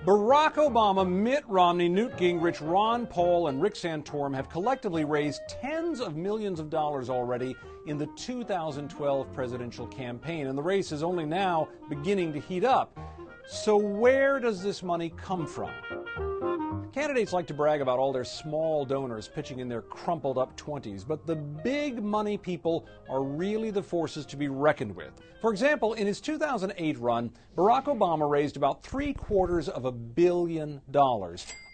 Barack Obama, Mitt Romney, Newt Gingrich, Ron Paul, and Rick Santorum have collectively raised tens of millions of dollars already in the 2012 presidential campaign, and the race is only now beginning to heat up. So where does this money come from? Candidates like to brag about all their small donors pitching in their crumpled up 20s, but the big money people are really the forces to be reckoned with. For example, in his 2008 run, Barack Obama raised about $750 million.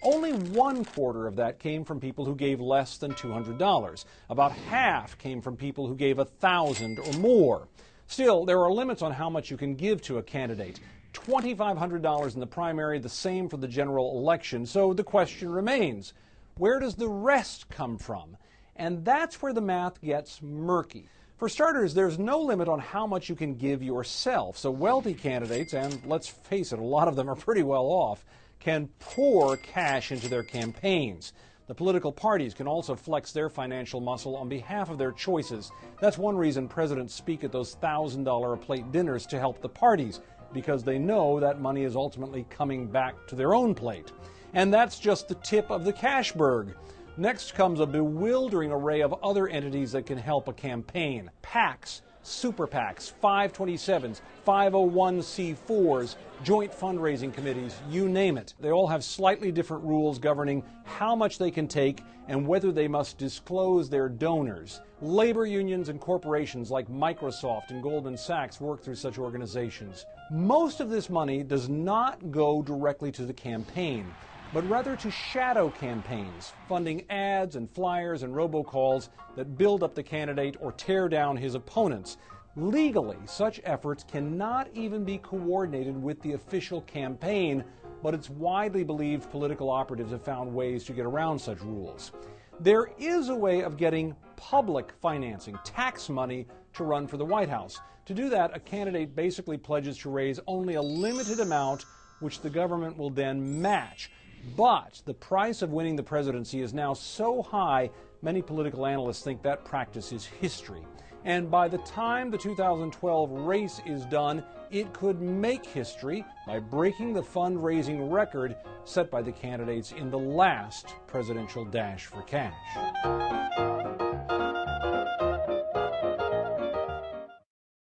Only 1/4 of that came from people who gave less than $200. About half came from people who gave $1,000 or more. Still, there are limits on how much you can give to a candidate. $2,500 in the primary, the same for the general election. So the question remains, where does the rest come from? And that's where the math gets murky. For starters, there's no limit on how much you can give yourself. So wealthy candidates, and let's face it, a lot of them are pretty well off, can pour cash into their campaigns. The political parties can also flex their financial muscle on behalf of their choices. That's one reason presidents speak at those $1,000 a plate dinners to help the parties, because they know that money is ultimately coming back to their own plate. And that's just the tip of the cashberg. Next comes a bewildering array of other entities that can help a campaign. PACs, super PACs, 527s, 501c4s, joint fundraising committees, you name it. They all have slightly different rules governing how much they can take and whether they must disclose their donors. Labor unions and corporations like Microsoft and Goldman Sachs work through such organizations. Most of this money does not go directly to the campaign, but rather to shadow campaigns, funding ads and flyers and robocalls that build up the candidate or tear down his opponents. Legally, such efforts cannot even be coordinated with the official campaign, but it's widely believed political operatives have found ways to get around such rules. There is a way of getting public financing, tax money, to run for the White House. To do that, a candidate basically pledges to raise only a limited amount, which the government will then match. But the price of winning the presidency is now so high, many political analysts think that practice is history. And by the time the 2012 race is done, it could make history by breaking the fundraising record set by the candidates in the last presidential dash for cash.